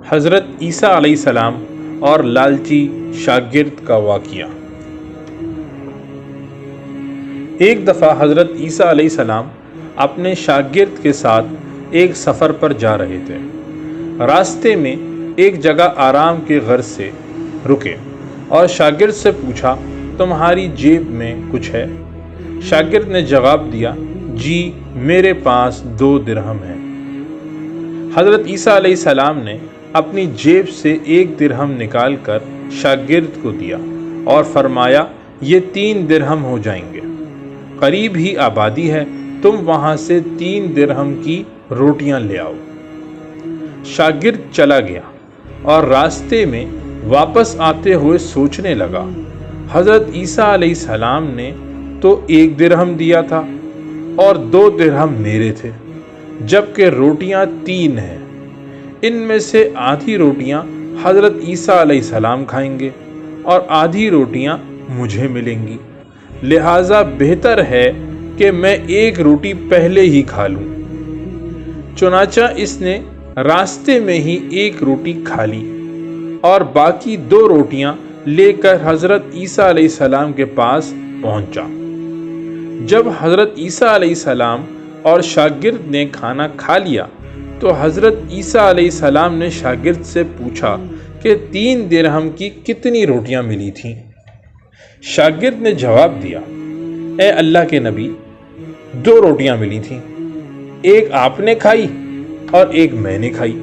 حضرت عیسیٰ علیہ السلام اور لالچی شاگرد کا واقعہ۔ ایک دفعہ حضرت عیسیٰ علیہ السلام اپنے شاگرد کے ساتھ ایک سفر پر جا رہے تھے۔ راستے میں ایک جگہ آرام کے غرض سے رکے اور شاگرد سے پوچھا، تمہاری جیب میں کچھ ہے؟ شاگرد نے جواب دیا، جی میرے پاس 2 درہم ہیں۔ حضرت عیسیٰ علیہ السلام نے اپنی جیب سے 1 درہم نکال کر شاگرد کو دیا اور فرمایا، یہ 3 درہم ہو جائیں گے، قریب ہی آبادی ہے، تم وہاں سے 3 درہم کی روٹیاں لے آؤ۔ شاگرد چلا گیا اور راستے میں واپس آتے ہوئے سوچنے لگا، حضرت عیسیٰ علیہ السلام نے تو 1 درہم دیا تھا اور 2 درہم میرے تھے، جبکہ روٹیاں 3 ہیں۔ ان میں سے آدھی روٹیاں حضرت عیسیٰ علیہ السلام کھائیں گے اور آدھی روٹیاں مجھے ملیں گی، لہٰذا بہتر ہے کہ میں 1 روٹی پہلے ہی کھا لوں۔ چنانچہ اس نے راستے میں ہی 1 روٹی کھا لی اور باقی 2 روٹیاں لے کر حضرت عیسیٰ علیہ السلام کے پاس پہنچا۔ جب حضرت عیسیٰ علیہ السلام اور شاگرد نے کھانا کھا لیا تو حضرت عیسیٰ علیہ السلام نے شاگرد سے پوچھا کہ 3 درہم کی کتنی روٹیاں ملی تھیں؟ شاگرد نے جواب دیا، اے اللہ کے نبی، 2 روٹیاں ملی تھیں، ایک آپ نے کھائی اور ایک میں نے کھائی۔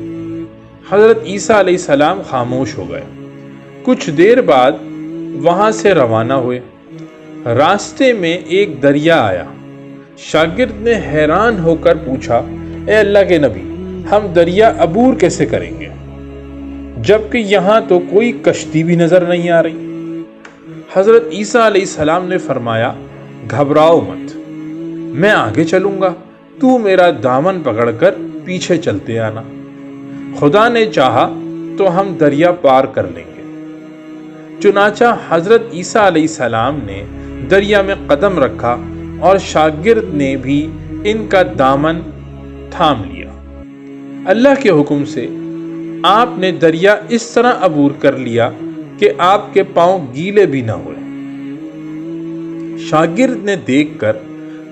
حضرت عیسیٰ علیہ السلام خاموش ہو گئے۔ کچھ دیر بعد وہاں سے روانہ ہوئے۔ راستے میں ایک دریا آیا۔ شاگرد نے حیران ہو کر پوچھا، اے اللہ کے نبی، ہم دریا عبور کیسے کریں گے، جبکہ یہاں تو کوئی کشتی بھی نظر نہیں آ رہی؟ حضرت عیسیٰ علیہ السلام نے فرمایا، گھبراؤ مت، میں آگے چلوں گا، تو میرا دامن پکڑ کر پیچھے چلتے آنا، خدا نے چاہا تو ہم دریا پار کر لیں گے۔ چنانچہ حضرت عیسیٰ علیہ السلام نے دریا میں قدم رکھا اور شاگرد نے بھی ان کا دامن تھام لیا۔ اللہ کے حکم سے آپ نے دریا اس طرح عبور کر لیا کہ آپ کے پاؤں گیلے بھی نہ ہوئے۔ شاگرد نے دیکھ کر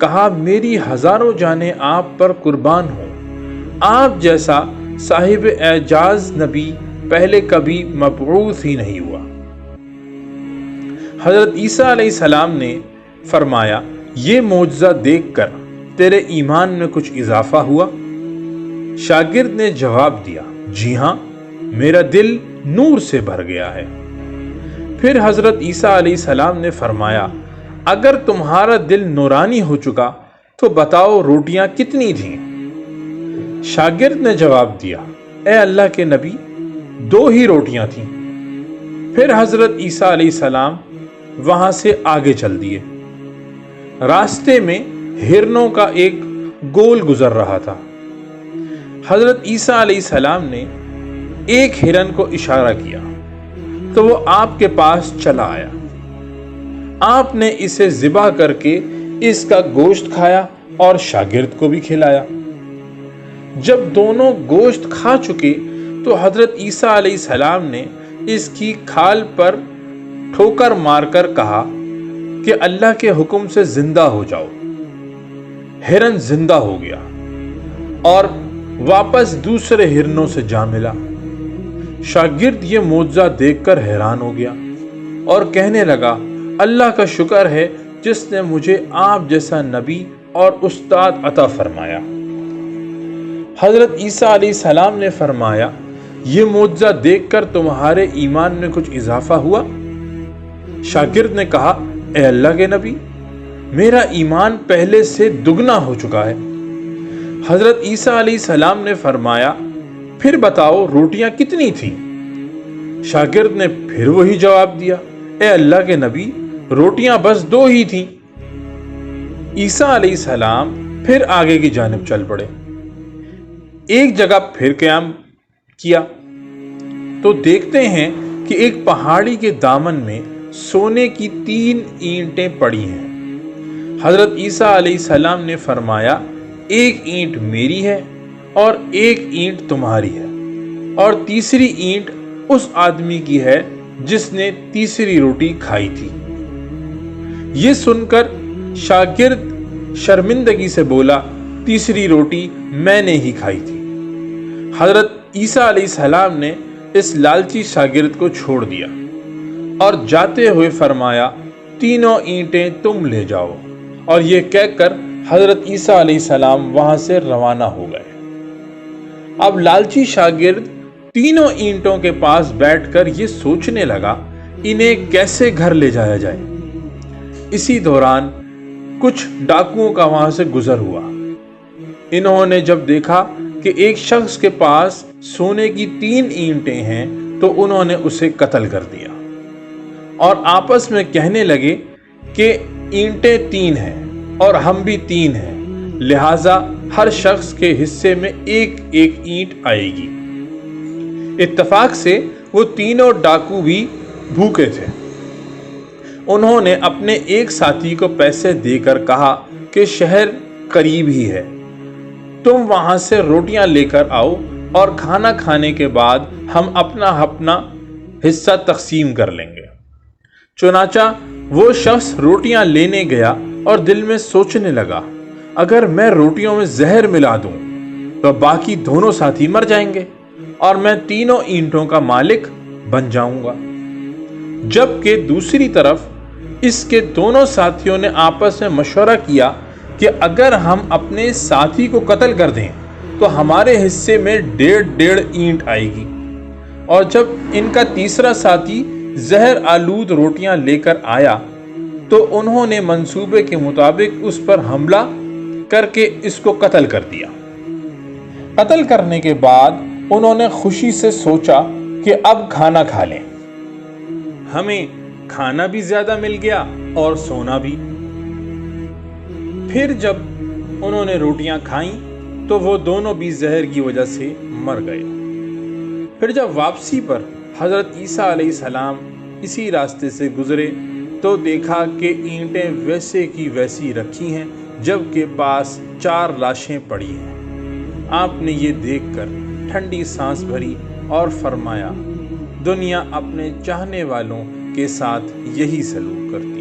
کہا، میری ہزاروں جانیں آپ پر قربان ہوں، آپ جیسا صاحب اعجاز نبی پہلے کبھی مبعوث ہی نہیں ہوا۔ حضرت عیسیٰ علیہ السلام نے فرمایا، یہ معجزہ دیکھ کر تیرے ایمان میں کچھ اضافہ ہوا؟ شاگرد نے جواب دیا، جی ہاں، میرا دل نور سے بھر گیا ہے۔ پھر حضرت عیسیٰ علیہ السلام نے فرمایا، اگر تمہارا دل نورانی ہو چکا تو بتاؤ روٹیاں کتنی تھیں؟ شاگرد نے جواب دیا، اے اللہ کے نبی، 2 ہی روٹیاں تھیں۔ پھر حضرت عیسیٰ علیہ السلام وہاں سے آگے چل دیے۔ راستے میں ہرنوں کا ایک گول گزر رہا تھا۔ حضرت عیسیٰ علیہ السلام نے ایک ہرن کو اشارہ کیا تو وہ آپ کے پاس چلا آیا۔ آپ نے اسے ذبح کر کے اس کا گوشت کھایا اور شاگرد کو بھی کھلایا۔ جب دونوں گوشت کھا چکے تو حضرت عیسیٰ علیہ السلام نے اس کی کھال پر ٹھوکر مار کر کہا کہ اللہ کے حکم سے زندہ ہو جاؤ۔ ہرن زندہ ہو گیا اور واپس دوسرے ہرنوں سے جا ملا۔ شاگرد یہ معجزہ دیکھ کر حیران ہو گیا اور کہنے لگا، اللہ کا شکر ہے جس نے مجھے آپ جیسا نبی اور استاد عطا فرمایا۔ حضرت عیسیٰ علیہ السلام نے فرمایا، یہ معجزہ دیکھ کر تمہارے ایمان میں کچھ اضافہ ہوا؟ شاگرد نے کہا، اے اللہ کے نبی، میرا ایمان پہلے سے دگنا ہو چکا ہے۔ حضرت عیسیٰ علیہ السلام نے فرمایا، پھر بتاؤ روٹیاں کتنی تھیں؟ شاگرد نے پھر وہی جواب دیا، اے اللہ کے نبی، روٹیاں بس 2 ہی تھیں۔ عیسیٰ علیہ السلام پھر آگے کی جانب چل پڑے۔ ایک جگہ پھر قیام کیا تو دیکھتے ہیں کہ ایک پہاڑی کے دامن میں سونے کی 3 اینٹیں پڑی ہیں۔ حضرت عیسیٰ علیہ السلام نے فرمایا، 1 اینٹ میری ہے اور 1 اینٹ تمہاری ہے۔ اور تیسری اینٹ اس آدمی کی ہے جس نے تیسری روٹی کھائی تھی۔ یہ سن کر شاگرد شرمندگی سے بولا، تیسری روٹی میں نے ہی کھائی تھی۔ حضرت عیسیٰ علیہ السلام نے اس لالچی شاگرد کو چھوڑ دیا اور جاتے ہوئے فرمایا، تینوں اینٹیں تم لے جاؤ، اور یہ کہہ کر حضرت عیسیٰ علیہ السلام وہاں سے روانہ ہو گئے۔ اب لالچی شاگرد تینوں اینٹوں کے پاس بیٹھ کر یہ سوچنے لگا انہیں کیسے گھر لے جایا جائے۔ اسی دوران کچھ ڈاکوؤں کا وہاں سے گزر ہوا۔ انہوں نے جب دیکھا کہ ایک شخص کے پاس سونے کی 3 اینٹیں ہیں تو انہوں نے اسے قتل کر دیا اور آپس میں کہنے لگے کہ اینٹیں 3 ہیں اور ہم بھی 3 ہیں، لہذا ہر شخص کے حصے میں ایک ایک اینٹ آئے گی۔ اتفاق سے وہ تینوں ڈاکو بھی بھوکے تھے۔ انہوں نے اپنے ایک ساتھی کو پیسے دے کر کہا کہ شہر قریب ہی ہے، تم وہاں سے روٹیاں لے کر آؤ اور کھانا کھانے کے بعد ہم اپنا اپنا حصہ تقسیم کر لیں گے۔ چنانچہ وہ شخص روٹیاں لینے گیا اور دل میں سوچنے لگا، اگر میں روٹیوں میں زہر ملا دوں تو باقی دونوں ساتھی مر جائیں گے اور میں تینوں اینٹوں کا مالک بن جاؤں گا۔ جبکہ دوسری طرف اس کے دونوں ساتھیوں نے آپس میں مشورہ کیا کہ اگر ہم اپنے ساتھی کو قتل کر دیں تو ہمارے حصے میں 1.5 اینٹ آئے گی، اور جب ان کا تیسرا ساتھی زہر آلود روٹیاں لے کر آیا تو انہوں نے منصوبے کے مطابق اس پر حملہ کر کے اس کو قتل کر دیا۔ قتل کرنے کے بعد انہوں نے خوشی سے سوچا کہ اب کھانا کھا لیں، ہمیں کھانا بھی زیادہ مل گیا اور سونا بھی۔ پھر جب انہوں نے روٹیاں کھائیں تو وہ دونوں بھی زہر کی وجہ سے مر گئے۔ پھر جب واپسی پر حضرت عیسیٰ علیہ السلام اسی راستے سے گزرے تو دیکھا کہ اینٹیں ویسے کی ویسی رکھی ہیں جبکہ پاس 4 لاشیں پڑی ہیں۔ آپ نے یہ دیکھ کر ٹھنڈی سانس بھری اور فرمایا، دنیا اپنے چاہنے والوں کے ساتھ یہی سلوک کرتی